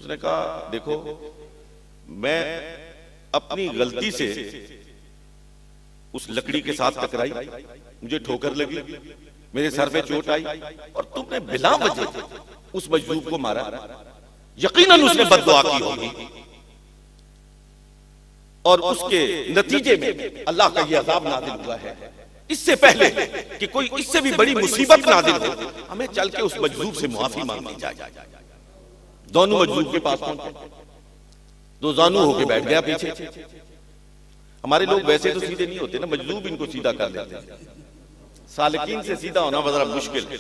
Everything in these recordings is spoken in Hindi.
उसने कहा देखो मैं अपनी गलती से उस लकड़ी के साथ टकराई, मुझे ठोकर लगी, मेरे सर पे चोट आई और तुमने बिला वजह उस मजलूम को मारा। यकीनन उसने बद्दुआ की होगी और उसके नतीजे में अल्लाह का यह अज़ाब नाज़िल हुआ है। इससे पहले कि कोई इससे भी बड़ी मुसीबत नाज़िल हो, हमें चल के उस मजलूम से मुआफी मांगनी जाए। दोनों मजलूम के पास पहुंचे, दो जानू होके बैठ गया पीछे। हमारे लोग वैसे तो सीधे नहीं होते ना, मजलूब इनको सीधा कर देते हैं। सालिकीन से सीधा होना बड़ा मुश्किल है।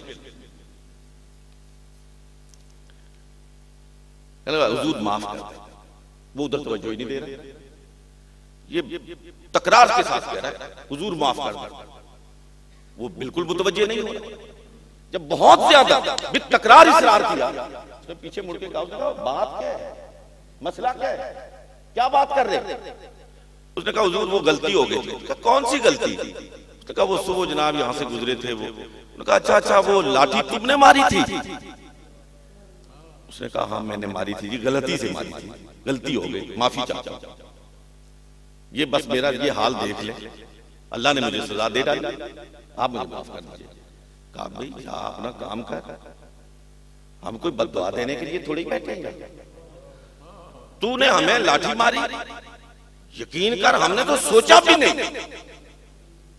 हुजूर माफ कर दे, वो उधर तवज्जो ही नहीं दे रहा, ये तकरार के साथ कह रहा है हुजूर माफ कर दे, वो बिल्कुल मुतवज्जे नहीं हो रहा। जब बहुत ज्यादा तकरार इसरार किया तो पीछे मुड़ के कहा बात क्या है, मसला क्या है, क्या बात कर रहे? उसने कहा हुजूर वो गलती हो गई थी। कौन सी गलती? उसने कहा वो सुबह जनाब यहां से गुजरे थे। वो उसने कहा अच्छा अच्छा वो लाठी तुमने मारी थी? उसने कहा हाँ मैंने मारी थी, गलती से मारी थी, गलती हो गई, माफी चाहता हूं। ये बस मेरा ये हाल देख ले, अल्लाह ने मुझे सजा दे डाली, आप मुझे माफ कर दीजिए। कहा भाई क्या अपना काम कर, हम कोई बददुआ देने के लिए थोड़ी बैठे हैं। तूने हमें लाठी मारी, यकीन कर हमने तो सोचा भी नहीं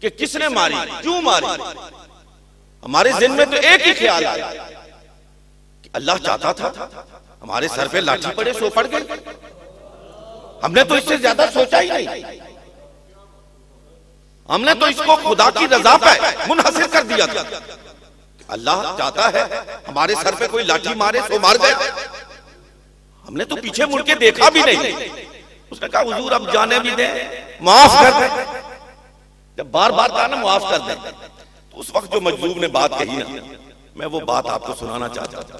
कि किसने मारी, क्यों मारी। हमारे जिन में तो एक ही ख्याल आया कि अल्लाह चाहता था हमारे सर पे लाठी पड़े, सो पड़ गए। हमने तो इससे ज्यादा सोचा ही नहीं, हमने तो इसको खुदा की रजा पे मुनहसिर कर दिया था। अल्लाह चाहता है हमारे सर पे कोई लाठी मारे, सो मार गए। हमने तो पीछे मुड़ के देखा भी नहीं। उसने कहा हुजूर अब जाने भी दे, माफ कर दे। जब बार बार कहा ना माफ कर दे, तो उस वक्त जो मजलूम ने बात कही ना, मैं वो बात आपको सुनाना चाहता था।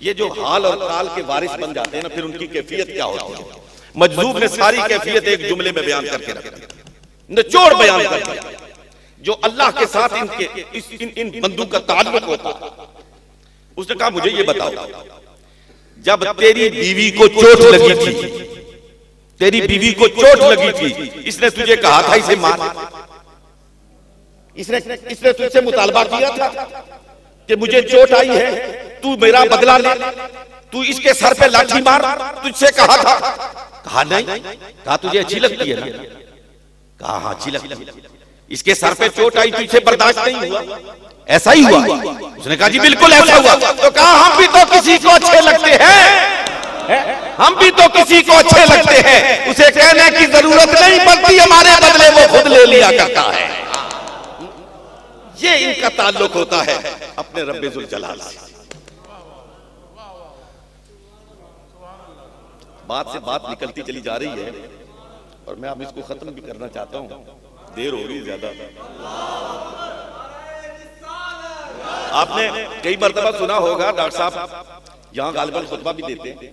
ये जो हाल और काल के वारिस बन जाते हैं ना, फिर उनकी कैफियत क्या होती है। मजलूम ने सारी कैफियत एक जुमले में बयान करके रखा, निचोड़ बयान कर दिया। जो अल्लाह के साथ इनके इन बंदों का ताल्लुक होता। उसने कहा मुझे ये बताओ, जब तेरी बीवी को चोट लगी थी, तेरी बीवी को चोट लगी थी, इसने तुझे कहा था इसे मार? इसने तुझसे मुतालबा किया था कि मुझे चोट आई है, तू मेरा बदला ले, तू इसके सर पे लाठी मार, तुझसे कहा था? कहा नहीं। कहा तुझे अच्छी लगती है ना? कहा हाँ अच्छी लगती है। इसके सर पे चोट आई, तुझसे बर्दाश्त नहीं हुआ, ऐसा ही हुआ? उसने कहा जी बिल्कुल ऐसा हुआ। तो कहा हम भी तो किसी को अच्छे लगते हैं, हम भी तो किसी को अच्छे लगते हैं, उसे कहने की जरूरत नहीं पड़ती, हमारे बदले वो खुद ले लिया करता है। ये इनका ताल्लुक होता है अपने रब्बे जुल जलाल से। बात से बात निकलती चली जा रही है और मैं अब इसको खत्म भी करना चाहता हूं, देर हो रही ज्यादा। आपने कई मर्तबा सुना होगा डॉक्टर साहब यहां गालिबन खुतबा भी देते हैं,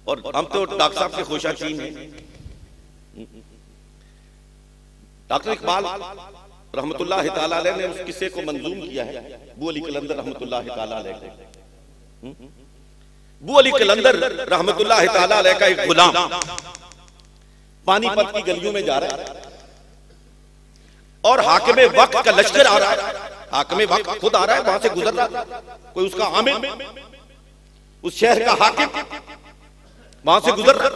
और हम तो डॉक्टर साहब के खुशाचीन हैं। डॉक्टर इकबाल रहमतुल्लाह ताला अलैह ने उस किस्से को मंजूम किया है, अबू अली कलंदर रहमतुल्लाह ताला अलैह को। अबू अली कलंदर रहमतुल्लाह ताला अलैह का एक गुलाम पानीपत की गलियों में जा रहा है और हाकिम वक्त का लश्कर आ रहा है। हाकिम वक्त खुद आ रहा है, वहां से गुजर रहा है कोई उसका आमिर, उस शहर का हाकिम वहां से गुजर रहा।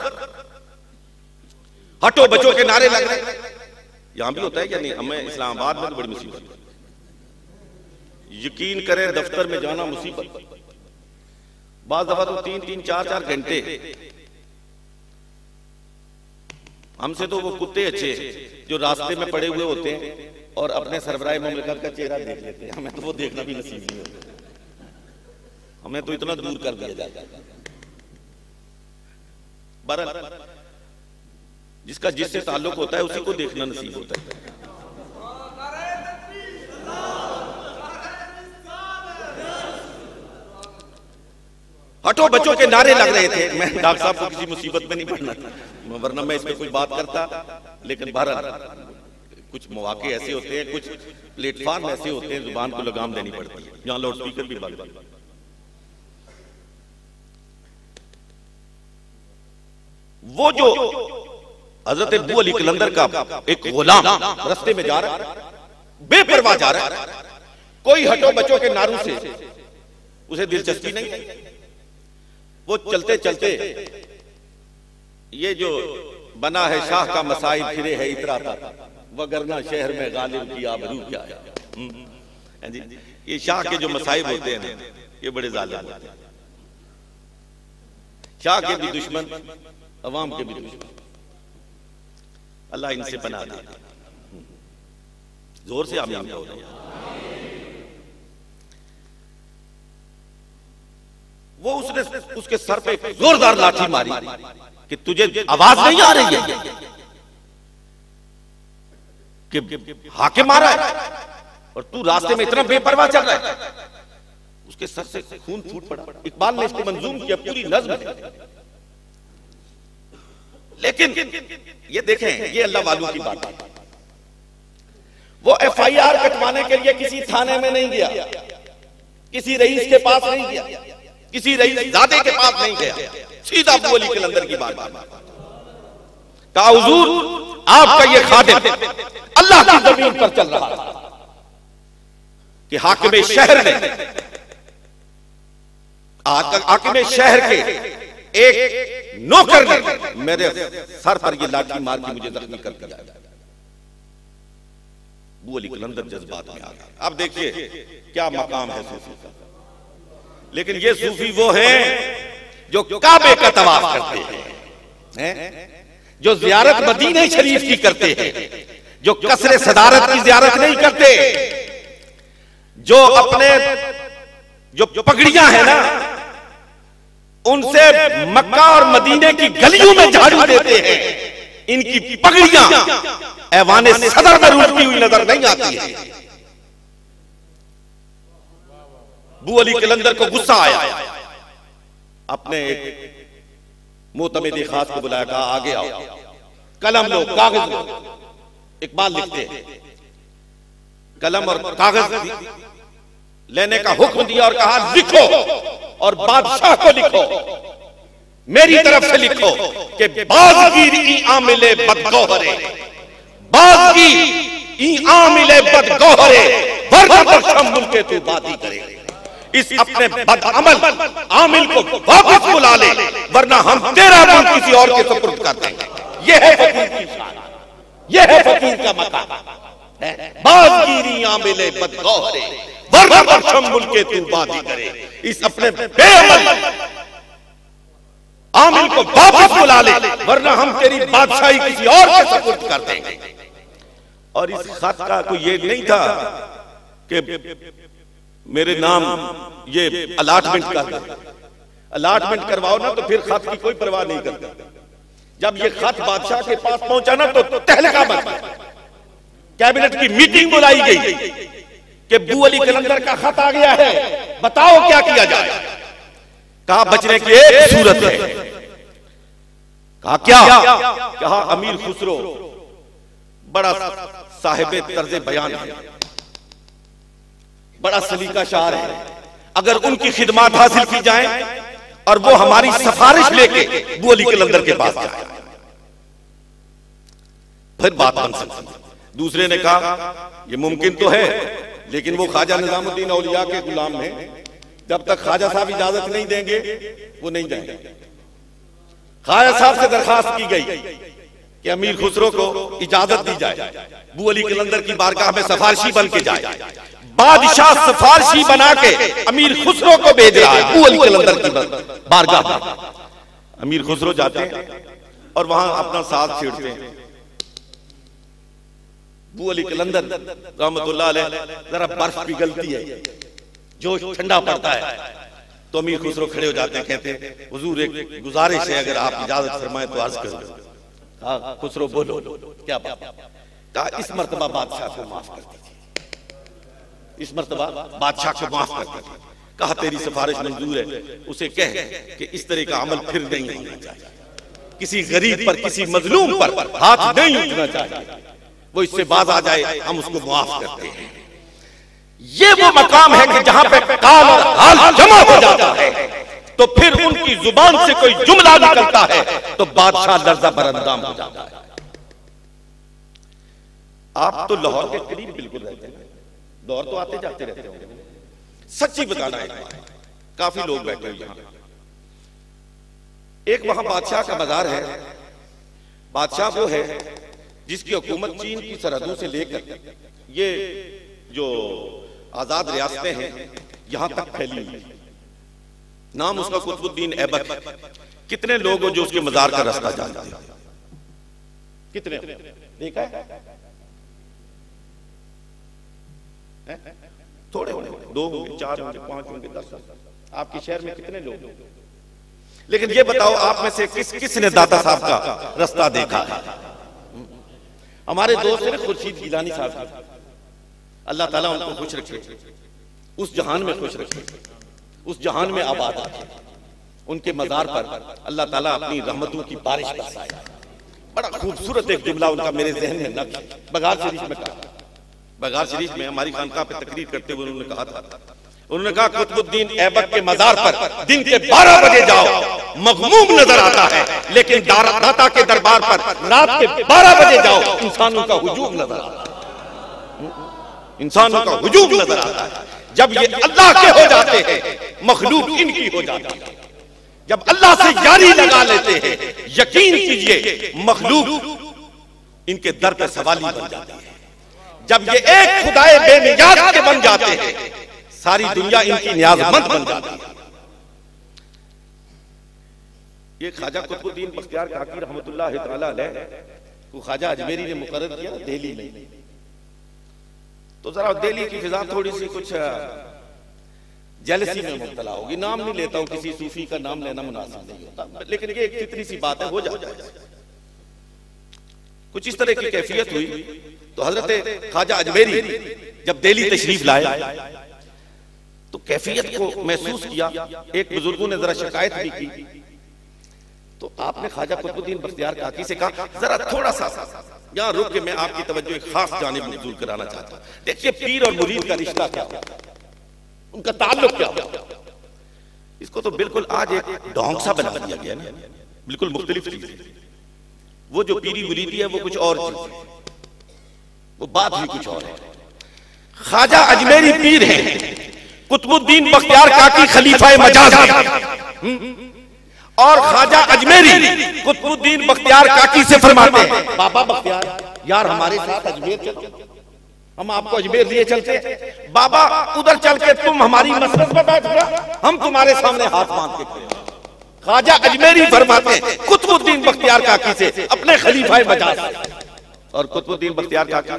हटो बचो के नारे लग रहे। यहां भी होता है क्या नहीं? हमें इस्लामाबाद में तो बड़ी मुसीबत, यकीन करें दफ्तर में जाना मुसीबत। बाज़ दफा तो 3-3, 4-4 घंटे। हमसे तो वो कुत्ते अच्छे जो रास्ते में पड़े हुए होते हैं और अपने सरबराह मुमलिकत का चेहरा देख लेते हैं, हमें तो वो देखना भी नसीब नहीं होता। हमें तो इतना दूर कर दिया जाता है। बहरहाल जिसका जिससे ताल्लुक होता है उसी को देखना नसीब होता है। हटो बच्चों के नारे लग रहे थे। मैं डॉक्टर साहब को किसी मुसीबत में नहीं पड़ना था, वरना मैं इसमें कोई बात करता। लेकिन बहरहाल कुछ मौके ऐसे होते हैं, कुछ प्लेटफॉर्म ऐसे होते हैं, जुबान को लगाम देनी पड़ती है। यहाँ लाउड स्पीकर भी बंद। वो जो हजरत अबू अली कलंदर का एक गुलाम रास्ते में जा रहा है, बेपरवाह जा रहा है, कोई हटो बचो के नारू से उसे दिलचस्पी नहीं। वो चलते चलते ये जो बना है शाह का मसाइब फिरे है इतराता, वगरना शहर में गालिब की आबरू क्या है। ये शाह के जो मसाइब होते हैं ना, ये बड़े जालिम होते हैं। शाह के भी दुश्मन, अवाम के भी दुश्मन। अल्लाह इनसे बना दे। जोर से आमीन हो रहे हैं। वो उसने उसके सर पे जोरदार लाठी मारी कि तुझे आवाज नहीं आ रही है कि हाकिम मारा है और तू रास्ते में इतना बेपरवाह चल रहा है। उसके सर से खून फूट पड़ा। इकबाल ने इसको मंजूम किया पूरी नज्म है। लेकिन ये देखें, ये अल्लाह वालों की बात है। वो FIR कटवाने के लिए किसी थाने में नहीं गया, किसी रईस के पास नहीं गया, किसी रईस ज़ादे के पास नहीं गया, सीधा अबू अली कलंदर की बात कहा, हुजूर आपका ये खादिम अल्लाह की जमीन पर चल रहा था कि हाकिम शहर ने, हाकिम शहर के एक नौकर ने मेरे सर पर ये लाठी मार के मुझे जख्मी कर दिया। अबू अली कलंदर जज्बात में आ गया। अब देखिए क्या मकाम है सूफी का। लेकिन ये सूफी वो हैं जो काबे का तवाफ करते हैं, जो जियारत मदीने शरीफ की करते हैं, जो कसरे सदारत की जियारत नहीं करते, जो अपने जो पगड़ियां हैं ना उनसे मक्का और मदीने की गलियों में झाड़ू देते हैं। इनकी पगड़ियां ऐवाने सदर में रूठती हुई नजर नहीं आती है। अबू अली कलंदर को गुस्सा आया, अपने एक मोतमिद खास को बुलाया, कहा आगे आओ, कलम लो कागज लो। इकबाल लिखते हैं, कलम और कागज लेने का हुक्म दिया और कहा लिखो और बादशाह को लिखो, मेरी तरफ से लिखो कि बाज़गीर ई आमिले बदगौहरे, बाज़गीर ई आमिले बदगौहरे वरना बख्शम मुल्के तू बाती करे। इस अपने बदअमल आमिल को वापस बुला ले वरना हम तेरा मुल्क किसी और के सुपुर्द कर देंगे। यह है फकीर की शान, यह है फकीर का मकाम। बाज़गीर ई आमिले बदगौहरे वरना बख्शम मुल्के तू बाती करे। इस अपने बेअमल आमिल को वापस बुला ले वरना हम तेरी बादशाही किसी और के सुपुर्द कर देंगे। और इस खत का कोई ये नहीं था कि मेरे नाम ये अलाटमेंट कर दो, अलाटमेंट करवाओ ना तो फिर खत की कोई परवाह नहीं करता। जब ये खत बादशाह के पास पहुंचा ना तो तहलका मच गया। कैबिनेट की मीटिंग बुलाई गई कि अबू अली कलंदर का खत आ गया है, बताओ क्या किया जाए। कहा बचने की एक सूरत है। कहा क्या? कहा अमीर खुसरो बड़ा साहिबे तर्ज बयान है, बड़ा सलीका शार है, अगर उनकी खिदमत हासिल की जाए और वो हमारी सिफारिश लेके अबू अली कलंदर के पास जाए फिर बात बन सकती है। दूसरे ने कहा ये मुमकिन तो है लेकिन वो ख्वाजा निजामुद्दीन औलिया के गुलाम हैं, जब तक ख्वाजा साहब इजाजत नहीं देंगे वो नहीं जाएंगे। ख्वाजा साहब से दरखास्त की गई कि अमीर खुसरो को इजाजत दी जाए, अबू अली कलंदर की बारगाह में सिफारिशी बन के जाए। बादशाह सिफारिशी बना के अमीर खुसरो को भेज रहा है अबू अली कलंदर की बारगाह में। अमीर खुसरो जाते हैं और वहां अपना साथ छेड़ते हैं। अबू अली कलंदर रहमतुल्लाह अलैह जरा बर्फ पिघलती है, जोश ठंडा पड़ता है तो अमीर खुसरो खड़े हो जाते हैं, कहते हैं हुजूर एक गुजारिश है, अगर आप इजाजत फरमाएं तो अर्ज करो। हाँ खुसरो बोलो क्या बात? कहा इस मर्तबा बादशाह को माफ कर दीजिए, इस मर्तबा बादशाह को माफ कर दीजिए। कहा तेरी सिफारिश मंजूर है, उसे कह कि इस तरह का अमल फिर नहीं होना चाहिए, किसी गरीब पर किसी मजलूम पर हाथ नहीं उठना चाहिए, वो इससे बाज आ जाए हम उसको माफ करते हैं। ये वो मकाम है कि जहां पे काल और हाल जमा हो जाता है तो फिर उनकी जुबान से कोई जुमला निकलता है तो बादशाह लर्जा बरअंदाम हो जाता है। आप तो लाहौर के करीब बिल्कुल रहते हैं, दौर तो आते जाते रहते होंगे। सच्ची बताना है, काफी लोग बैठे हैं यहां। एक वहां बादशाह का बाजार है। बादशाह वो है जिसकी हुकूमत चीन की सरहदों से लेकर ये जो आजाद रियासतें हैं यहां तक फैली हुई। नाम उसका कुतुबुद्दीन ऐबक। कितने लोग हो जो उसके मजार का रास्ता जानते हैं? कितने देखा है? थोड़े होंगे, 2 होंगे, 4 होंगे, 5 होंगे, 10 होंगे। आपके शहर में कितने लोग होंगे? लेकिन ये बताओ आप में से किसने दाता साहब का रास्ता देखा है? हमारे दोस्त हैं खुर्शीद गिलानी साहब, अल्लाह ताला उनको खुश रखे, उस जहान में खुश रखे, उस जहान में आबाद रखे। उनके मजार पर अल्लाह ताला अपनी रहमतों की बारिश बरसाए। बड़ा खूबसूरत एक जुमला उनका मेरे जहन में नक्श बगार शरीफ में कहा। बगार शरीफ में हमारी खानका पे तकरीर करते हुए उन्होंने कहा था, उन्होंने कहा कुतुबुद्दीन ऐबक के मजार पर दिन के 12 बजे जाओ, मगमूम नजर आता है, लेकिन दाता के दरबार पर रात के 12 बजे जाओ, इंसानों का हुजूम नजर आता है। इंसानों का हुजूम नजर आता है। जब ये अल्लाह के हो जाते हैं, मखलूक इनकी हो जाती है। जब अल्लाह से यारी लगा लेते हैं, यकीन कीजिए मखलूक इनके दर पे सवाली बन जाती है। जब ये एक खुदाए बेनियाज के बन जाते हैं, सारी दुनिया इनकी नियाजमंद बन जाती है। ये ख्वाजा कुतुबुद्दीन बख्तियार काकी रहमतुल्लाह तआला अलैह को ख्वाजा अजमेरी ने मुकर्रर किया दिल्ली में। तो जरा दिल्ली की फिजा थोड़ी सी कुछ जेलसी में मुब्तला होगी। नाम नहीं लेता हूं, किसी सूफी का नाम लेना मुनासिब नहीं होता, लेकिन ये एक फितरी सी बात है, हो जाता है। कुछ इस तरह की कैफियत हुई तो हजरत ख्वाजा अजमेरी जब दिल्ली तशरीफ लाए तो कैफियत को महसूस किया। एक बुजुर्गों ने जरा शिकायत भी की, तो आपने ख्वाजा कुतुबुद्दीन बख्तियार काकी से कहा जरा थोड़ा सा यहां रुक के मैं आपकी तवज्जो एक खास जानिब मबजूल कराना चाहता हूं। देखिए पीर और मुरीद का रिश्ता क्या होता है, उनका ताल्लुक क्या होता है। इसको तो बिल्कुल आज एक ढोंग सा बना दिया गया है, बिल्कुल मुख्तलिफ चीज है। वो जो पीरी मुरीदी है वो कुछ और चीज है, वो बात भी कुछ और है। ख्वाजा अजमेरी पीर है, कुतुबुद्दीन बख्तियार काकी खलीफा मजाज है। और ख्वाजा अजमेरी कुतुबुद्दीन बख्तियार काकी से फरमाते हैं, बाबा बख्तियार यार हमारे साथ अजमेर चलो, हम आपको अजमेर लिए चलते। बाबा उधर चल के तुम हमारी मसरत में बैठ गया, हम तुम्हारे सामने हाथ बांध के खड़े। ख्वाजा अजमेरी फरमाते हैं कुतुबुद्दीन बख्तियार काकी से, अपने खलीफा मजाज। और कुतुबुद्दीन बख्तियार काकी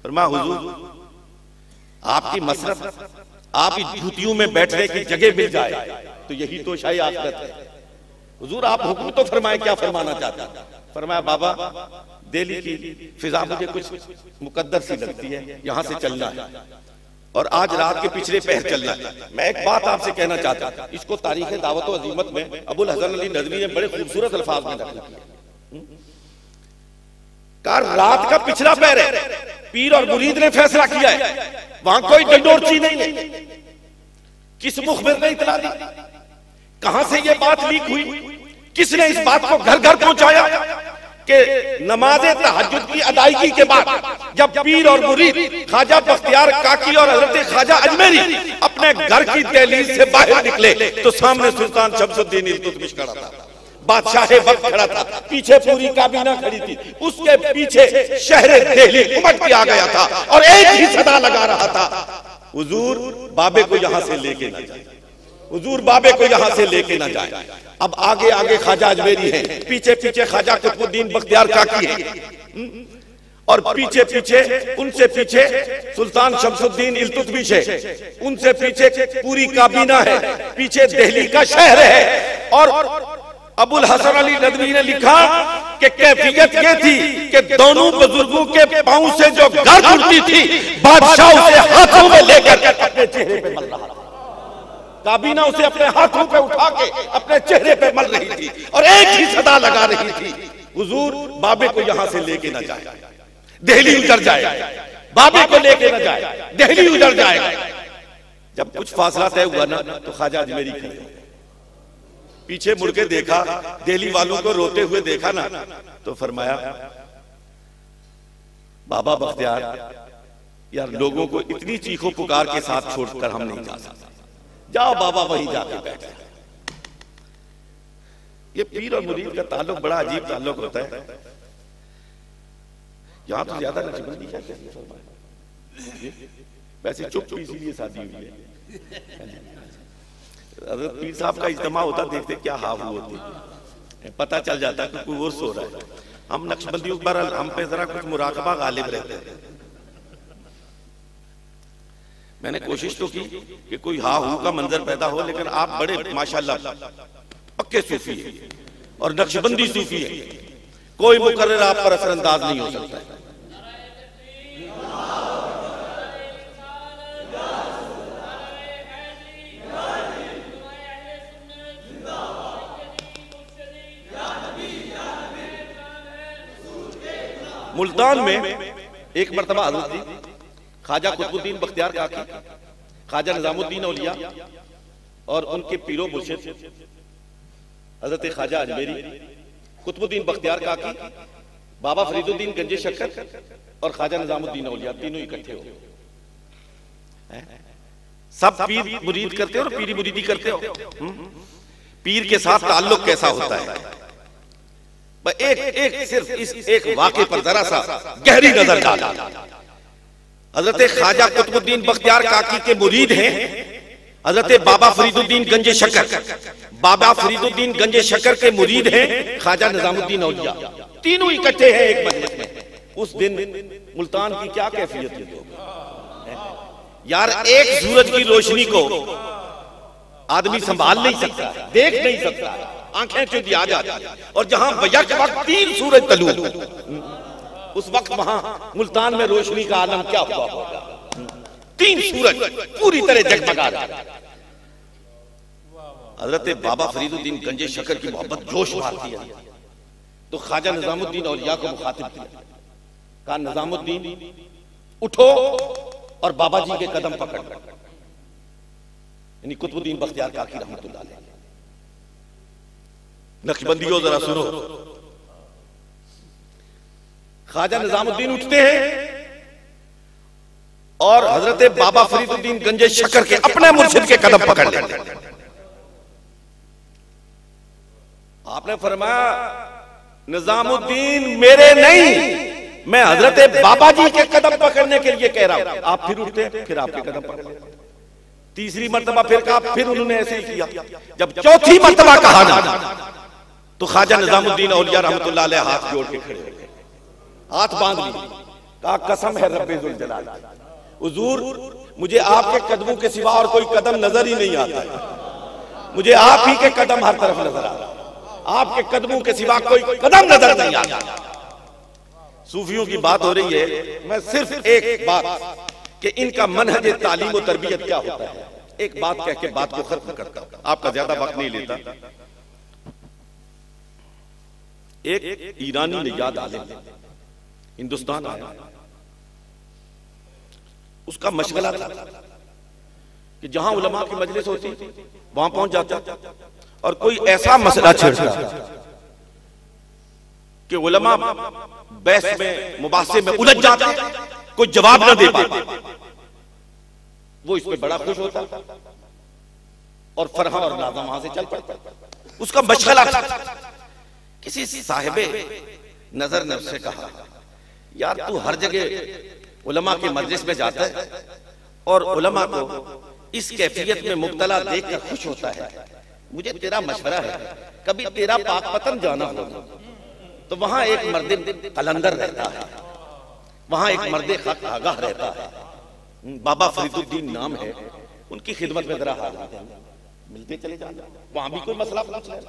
फरमाया हुजूर आपकी मसरत, आप इस जूतियों में बैठने की जगह मिल जाए तो यही तो शाही आखिरत है। हुजूर आप हुक्म तो फरमाए, क्या फरमाना चाहते हैं? फरमाया बाबा दिल्ली की फिजा मुझे कुछ मुकद्दर सी लगती है, यहां से चलना है और आज रात के पिछले पहर चलना है। मैं एक बात आपसे कहना चाहता हूं, इसको तारीख दावत व अजीमत में अबुल हसन अली नदवी ने बड़े खूबसूरत अल्फाज में नकल किया। रात का पिछला पहर है, पीर और मुरीद ने फैसला किया है, वहां कोई डंडोरची नहीं है। किस मुखबिर ने इतला दी? कहां से ये बात लीक हुई? किसने इस बात को घर घर पहुंचाया कि नमाज तहज्जुद की अदायगी के बाद जब पीर और मुरीद ख्वाजा बख्तियार काकी और हजरत ख्वाजा अजमेरी अपने घर की दहलीज से बाहर निकले तो सामने सुल्तान शमसुद्दीन इल्तुतमिश खड़ा था, बादशाह वक्त खड़ा था, पीछे पूरी काबीना खड़ी थी, उसके पीछे शहर दिल्ली उमड़ के आ गया था और एक ही सदा लगा रहा था, हुजूर बाबे को यहां से लेके ना जाए, हुजूर बाबे को यहां से लेके ना जाए। अब आगे आगे ख्वाजा अजमेरी है, पीछे पीछे ख्वाजा कुतुबुद्दीन बख्तियार काकी है और पीछे पीछे उनसे पीछे सुल्तान शमसुद्दीन इल्तुतमिश है, उनसे पीछे पूरी काबीना है, पीछे दिल्ली का शहर है। और अबुल हसन अली नदवी ने लिखा कि कैफियत ये थी कि दोनों बुजुर्गों के पांव से जो गर्द उठती थी बादशाह उसे हाथों में लेकर अपने चेहरे पे मल रहा था, काबीना उसे अपने हाथों पे उठा के अपने चेहरे पे मल रही थी और एक ही सदा लगा रही थी, हुजूर बाबे को यहां से लेके ना जाए, दिल्ली उजड़ जाएगा, बाबे को लेके ना जाए, दिल्ली उजड़ जाएगा। जब कुछ फासला तय हुआ ना तो ख्वाजा अजमेरी खड़े, पीछे मुड़ के देखा, दिल्ली वालों को रोते हुए देखा ना, तो फरमाया बाबा बख्तियार, यार लोगों को इतनी चीखों पुकार के साथ छोड़कर हम नहीं जा सकते, जाओ बाबा वहीं जाके बैठ जाए। ये पीर और मुरीद का ताल्लुक बड़ा अजीब ताल्लुक होता है। यहां तो ज्यादा नक्शबंदी है, वैसे चुप इसीलिए शादी हुई है। अगर पीर साहब का इज्तिमा होता, देखते क्या हाव होती, पता चल जाता कि कोई और सो रहा है। हम नक्शबंदियों पर हम पे जरा कुछ मुराकबा गालिब रहते हैं। मैंने कोशिश तो की कि कोई हा हू का मंजर पैदा हो, लेकिन आप बड़े माशाल्लाह पक्के सूफी है और नक्शबंदी सूफी है, कोई मुकर्रर आप पर असरअंदाज नहीं हो सकता है। मुल्तान में एक मर्तबा हज़रत जी ख्वाजा कुतुबुद्दीन बख्तियार काकी, ख्वाजा निजामुद्दीन औलिया और उनके पीरो मुर्शिद हजरत ख्वाजा अजमेरी, कुतुबुद्दीन बख्तियार काकी, बाबा फरीदुद्दीन गंजे शक्कर और ख्वाजा निजामुद्दीन औलिया तीनों इकट्ठे हो गए। सब पीर मुरीद करते हो और पीरी मुरीदी करते हो। पीर के साथ ताल्लुक कैसा होता है? एक सिर्फ इस एक वाक़े पर जरा सा गहरी नजर डाला। हजरत ख्वाजा कुतुबुद्दीन बख्तियार काकी के मुरीद हैं हजरत बाबा फरीदुद्दीन गंजे शक्कर, बाबा फरीदुद्दीन गंजे शक्कर के मुरीद हैं ख्वाजा निजामुद्दीन औलिया, तीनों इकट्ठे हैं एक मजलिस में। उस दिन मुल्तान की क्या कैफियत है यार? एक सूरज की रोशनी को आदमी संभाल नहीं सकता, देख नहीं सकता, आंखें चुंधी आ जाती, और जहां बैक वक्त 3 सूरज तलू, उस वक्त वहां मुल्तान में रोशनी का आलम क्या हुआ होगा? 3 सूरज पूरी तरह जगमगा रहा। हजरत बाबा फरीदुद्दीन गंजे शक्कर की मोहब्बत जोश मारती है, तो ख्वाजा निजामुद्दीन औलिया को मुखातिब किया, कहा निजामुद्दीन उठो और बाबा जी के कदम पकड़, यानी कुतुबुद्दीन बख्तियार काकी रहमतुल्लाह अलैह। नक्शबंदियों जरा सुनो, ख्वाजा निजामुद्दीन उठते हैं और हजरत बाबा फरीदुद्दीन गंजे शक्कर के अपने मुर्शिद के कदम पकड़ लेते हैं। आपने फरमाया निजामुद्दीन मेरे नहीं, मैं हजरत बाबा जी के कदम पकड़ने के लिए कह रहा हूं। आप फिर उठते हैं, फिर आपके कदम पकड़ लेते हैं। तीसरी मर्तबा फिर कहा, फिर उन्होंने ऐसे ही किया। जब चौथी मर्तबा कहा ना, तो ख्वाजा निजामुद्दीन औलिया रहमतुल्लाह अलैह हाथ जोड़ के खड़े हो गए, हाथ बांध लिए, कहा कसम है रब्बे जुल जलाल, हुजूर मुझे आपके कदमों के सिवा और कोई कदम नजर ही नहीं आता है, मुझे आप ही के कदम हर तरफ नजर आ रहा, आपके कदमों के सिवा कोई कदम नजर नहीं आता। सूफियों की बात हो रही है, मैं सिर्फ एक बात कि इनका मनहज तालीम और तरबियत क्या होता है, एक बात कह के बात को खत्म करता हूं, आपका ज्यादा वक्त नहीं लेता। एक ईरानी निजात आलिम हिंदुस्तान आया, उसका मशगला था कि जहां उलमा की मजलिस होती वहां पहुंच जाता और कोई ऐसा मसला छेड़ता कि उलमा बहस में मुबासे में उलझ जाते, कोई जवाब न दे पाते, वो इसमें बड़ा खुश होता और फरहा और नाज़ा वहां से चल पड़ता। उसका मशगला था। किसी साहिबे नजर ने उससे कहा, यार तू हर जगह उलमा के मजलिस में जाता है और उलमा को इस कैफियत में मुब्तला देखकर खुश होता है, मुझे तेरा मशवरा है कभी तेरा पाकपतन जाना होगा तो वहां एक मर्द कलंदर रहता है, वहां एक मर्द खत आगाह रहता है, बाबा फरीदुद्दीन नाम है, उनकी खिदमत में जरा हाजिर मिलते चले जाना, वहां भी कोई मसला पूछ ले।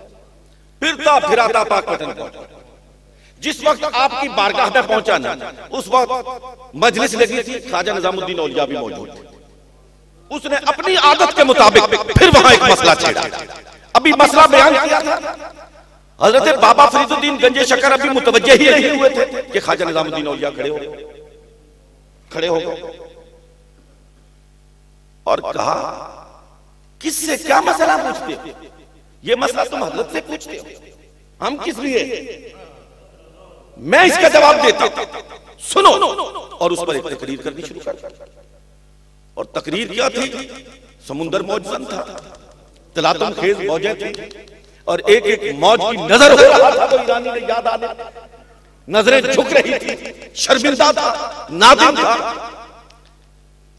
फिरता फिराता पाकपतन पहुंचा। जिस वक्त आपकी बारगाह में पहुंचा ना, उस वक्त मजलिस लगी थी, ख्वाजा निजामुद्दीन औलिया भी मौजूद थे। उसने अपनी आदत के मुताबिक फिर वहां एक मसला छेड़ा। अभी मसला बयान किया था, हजरत बाबा फरीदुद्दीन गंजे शक्कर अभी मुतवज्जे ही नहीं हुए थे कि ख्वाजा निजामुद्दीन औलिया खड़े हो गए और कहा, किससे क्या मसला पूछते? ये मसला तुम हजरत से पूछते हो, हम किस लिए? मैं इसका जवाब देता हूं, सुनो। और उस पर एक तकरीर करनी शुरू कर। और तकरीर क्या थी? समुंदर मौजूद था, तलातुम खेज मौजें थी, और एक एक मौज की नजर हो रहा था तो ईरानी ने याद आने, नजरें झुक रही थी, शर्मिंदा था, नादिम था।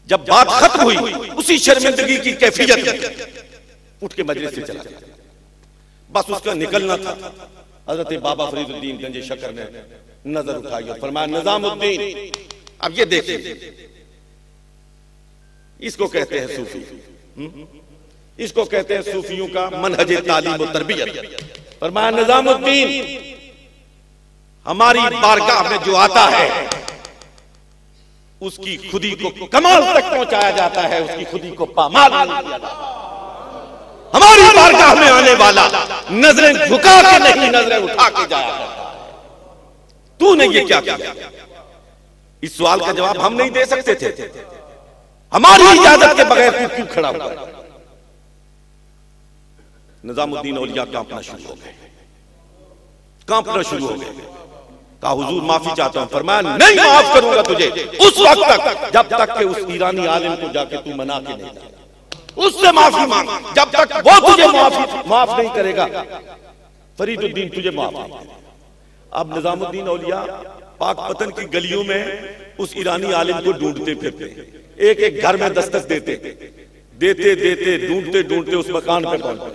जब बात खत्म हुई, उसी शर्मिंदगी की कैफियत में उठ के मजलिस से चला गया। बस उसका निकलना था। हजरत बाबा फरीदुद्दीन गंज शकर ने नजर उठाई और फरमाया, निजामुद्दीन, अब ये देखिए, इसको कहते हैं सूफी, इसको कहते हैं सूफियों का मनहज तालीम और तरबियत। फरमाया, निजामुद्दीन, हमारी बारगाह में जो आता है उसकी खुदी को कमाल तक पहुंचाया जाता है, उसकी खुदी को पामाल नहीं किया जाता। हमारी बारगाह में आने वाला नजरें झुका के नहीं, नजरें उठा के जाया करता है। तूने ये क्या किया? इस सवाल का जवाब हम नहीं दे सकते थे। हमारी इजाजत के बगैर तू क्यों खड़ा हुआ? निजामुद्दीन औलिया कांपना शुरू हो गए, कांपना शुरू हो गए। कहा, हुजूर माफी चाहता हूं। फरमाया, नहीं माफ करूंगा तुझे उस वक्त तक जब तक के उस ईरानी आलिम को जाके तू मना के नहीं जाए, उससे माफी मांग। जब तक वो तुझे माफ नहीं करेगा, फरीदुद्दीन तुझे माफ नहीं करेगा। अब निजामुद्दीन औलिया पाकपतन की गलियों में उस ईरानी आलिम को ढूंढते फिरते, एक एक घर में दस्तक देते देते देते ढूंढते ढूंढते उस मकान पर पहुंचे।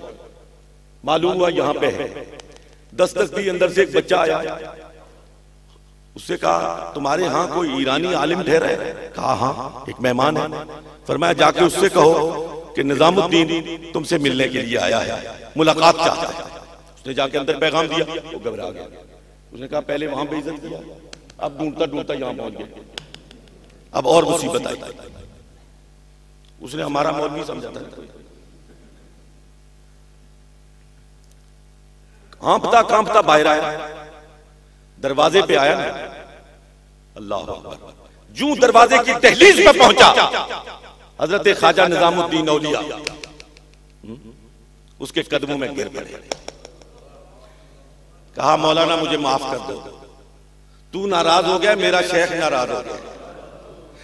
मालूम हुआ यहां पे है। दस्तक दी, अंदर से एक बच्चा आया। उससे कहा, तुम्हारे यहां कोई ईरानी आलिम ठहरा है? कहा, हाँ, एक मेहमान है। फरमाया, जाके उससे कहो कि निजामुद्दीन तुमसे मिलने के लिए आया है, मुलाकात चाहता है। उसने जाके अंदर पैगाम दिया, वो घबरा गया। उसने कहा, पहले वहां बेइज्जत किया, अब ढूंढता ढूंढता यहां पहुंच गया, अब और मुसीबत आई। उसने हमारा मौलवी समझा था। कांपता कांपता बाहर आया, दरवाजे पे आया ना, अल्लाह अकबर। जूं दरवाजे की दहलीज पे पहुंचा, हजरत ख्वाजा निजामुद्दीन औलिया उसके कदमों में गिर पड़े। कहा, मौलाना मुझे माफ कर दो, तू नाराज हो गया, मेरा शेख नाराज हो गया।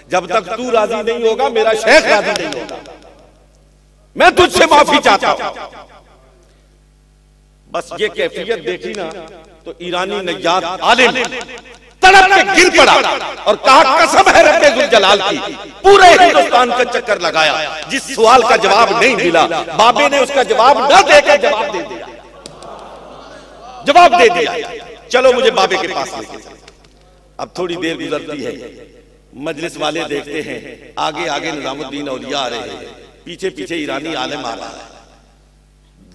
जब तक तू राजी नहीं होगा, मेरा शेख राजी नहीं होगा। मैं तुझसे माफी चाहता हूं। बस ये कैफियत देखी ना, तो ईरानी नजात आलिम तड़प के गिर पड़ा और कहा, कसम है रब्बे जुल जलाल की, पूरे हिंदुस्तान का चक्कर लगाया, जिस सवाल का जवाब नहीं मिला, बाबे ने उसका जवाब न देकर जवाब दे दिया, जवाब दे दिया। चलो मुझे बाबे के पास लेके चलो। अब थोड़ी देर गुजरती है, मजलिस वाले देखते हैं आगे आगे निजामुद्दीन औलिया आ रहे हैं, पीछे पीछे ईरानी आलिम आ रहा है,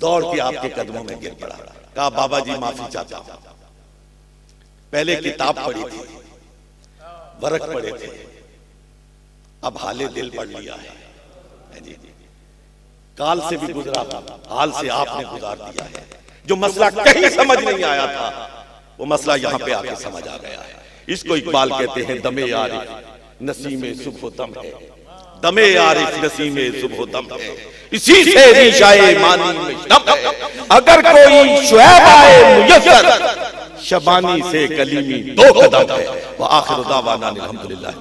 दौड़ के आपके कदमों में गिर पड़ा। कहा, बाबा जी माफी चाहता हूं, पहले किताब पढ़ी थी, वर्क पढ़े थे, अब हाले दिल पढ़ लिया है। जी काल से भी गुजरा था, हाल से आपने गुजार दिया है। जो मसला कहीं समझ नहीं आया था, वो मसला यहां पे आके समझ आ गया है। इसको इकबाल कहते हैं, दमे आरिफ नसीमे सुबह है, दमे आरिफ नसीमे सुबह दम है, इसी से रिशाए मानी में शब है। अगर कोई शुएब आए मुयस्सर, शबानी से कलीमी दो कदम है। व आखिर दावाना अल्हम्दुलिल्लाह।